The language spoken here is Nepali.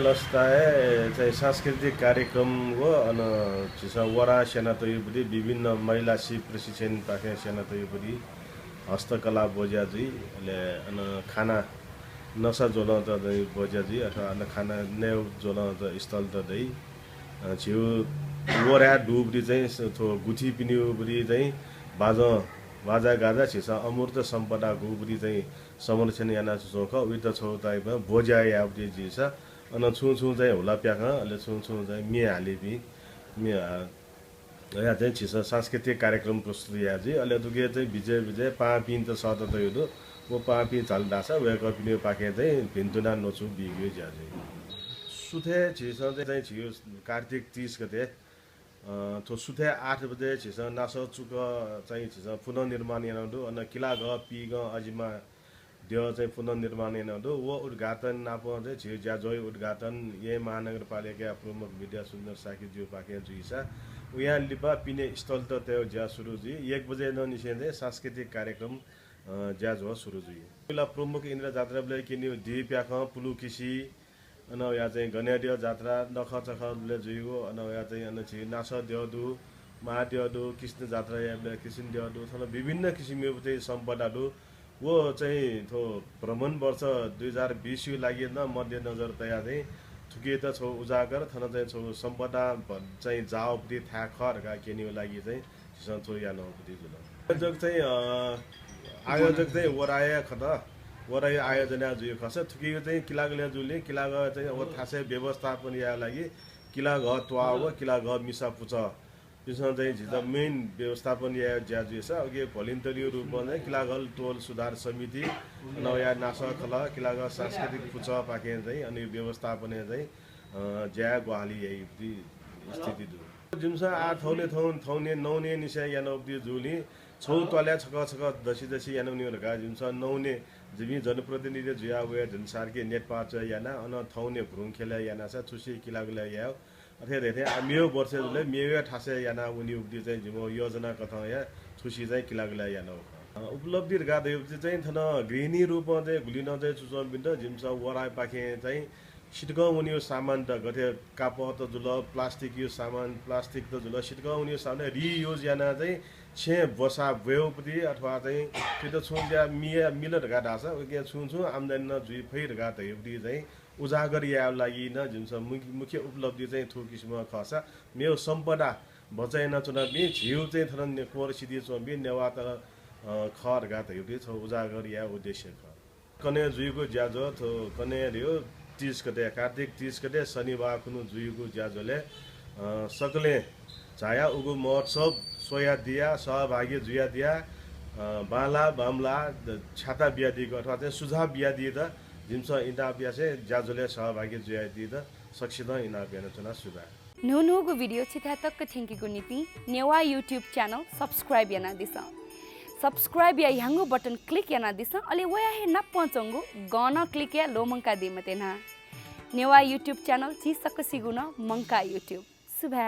लस्ताए चाहिँ सांस्कृतिक कार्यक्रम हो अन चिसा वरा सेना तयुपरि विभिन्न महिला सिप प्रशिक्षण पाखे सेना तयुपरि हस्तकला बोज्याजी ले अन खाना नसा जोला त बोज्याजी अथवा अन खाना नेव जोला त स्थल त दै छिउ वरा डुबरी चाहिँ थो गुठी पिनिउपरि चाहिँ बाजा गाजा छिसा अमूर्त सम्पदा गुबरी चाहिँ संरक्षण याना चोख उत छौ ताइमा बोज्या याउटी जिसा अन छु चाहिँ होला प्याख अले छु चाहिँ मे हालिबी मे या चाहिँ छिसा सांस्कृतिक कार्यक्रम प्रस्तुत याजी अले दुगे चाहिँ विजय पापिन त सत त यो वो पापी चलदासा वे कपिने पाके चाहिँ भिन्तुना नछु बिग्यो ज्याजी सुथे छिसा चाहिँ छियो कार्तिक 30 गते तो सुथे 8 बजे छिसा नास चुक चाहिँ छिसा पुनर्निर्माण यानदु अन किला ग पी ग अजिमा देव चाहिँ पुनर्निर्माण यानदु वो उद्घाटन नाप चाहिँ छियो ज्याजोय उद्घाटन ये महानगरपालिका प्रमुख विद्या सुन्दर साकी ज्यू पाके जुइसा उया लिपा पिने स्थल त त्यो ज्या सुरु जी 1 बजे न निसेन्दै सांस्कृतिक कार्यक्रम ज्याज हो सुरु जी पहिला प्रमुख इन्द्र जात्राले किन्यो दिप्याख पुलु किसी अन या चाहिँ गन्याडियो जात्रा नख चखले जुइगो अन या चाहिँ अन छि नास देवदु महादेवदु कृष्ण जात्रा या कृष्ण देवदु थन विभिन्न किसिमको चाहिँ सम्पदाहरु वो चाहिँ थो भ्रमण वर्ष 2020 को लागि न मध्यनजर तया चाहिँ थुके त छौ उजागर थन चाहिँ छौ सम्पदा चाहिँ जावपति था खरका केनियो लागि चाहिँ सन्चो या नपति जुल आयोजक चाहिँ वराया खत वराय आयोजना जुयो खस थुकियो चाहिँ किलागले जुले किला ग चाहिँ अब थासे व्यवस्थापन या लागि किला घ त्वा हो किला घ मिसा पुछ त्यसमा चाहिँ जिता मेन व्यवस्थापन या ज्याजु छ अघि भलिन्टरी रूपमा चाहिँ किला घल टोल सुधार समिति नया नासा खला किला घ सांस्कृतिक पुछ पाके चाहिँ अनि व्यवस्थापन चाहिँ ज्या ग्वाली यही स्थिति दु जुमसा आ थौने नौने निसे या नौबदी जुली छौ तल्या छक दसी यानौनी गा जुमसा नौने जिमी जनप्रतिनिधि जुया वे जनसारके नेट पाच याना अन थौने भ्रुङ खेला याना छ छुसी किलागले या अथे रेथे मेयो वर्षले मेयो ठासे याना उनी उब्दी चाहिँ जिमो योजना कथा या छुसी चाहिँ किलागले याना उपलब्धि गा देउति चाहिँ थन गृहिणी रूपमा चाहिँ गुलिन चाहिँ चुचम बिन्द जिमसा वराय पाखे चाहिँ सिटगा उनी सामान त गथे काप त जुल प्लास्टिक यो सामान प्लास्टिक त जुल सिटगा उनी सामान रियुज याना चाहिँ छे बसा वेउपति अथवा चाहिँ त्यो त छु ज्या मिलर गा डासा ओके छु आम्दानी न जुइ फैर गा त एउटी चाहिँ उजागर या लागि न जुन मुख्य उपलब्धि चाहिँ थो किसिम खसा मेरो सम्पदा बचाइन चुनाव बि झिउ चाहिँ थन कोर सिधि चोबि नेवा त खर गा त एउटी छ उजागर या उद्देश्य ख कने जुइको ज्याजो थो कने रियो 30 गते कार्तिक 30 गते शनिबार कुनु जुइको ज्याजोले सकले छाया उगु महोत्सव सोया दिया सहभागी जुया दिया बाला बामला छाता बिया दिएको अथवा चाहिँ सुझाव बिया दिए त जिमस इन्दा बिया से ज्याजोले सहभागी जुया दिए त सक्सिद इना बिया चना सुबा नुनुगु भिडियो छिथा तक थ्याङ्कीको निति नेवा युट्युब च्यानल सब्स्क्राइब याना दिस सब्स्क्राइब या ह्यांगो बटन क्लिक याना दिस अले वया हे न पचंगु गन क्लिक या लोमंका दिमतेना नेवा युट्युब च्यानल छि सक्क सिगुन मंका युट्युब सुभा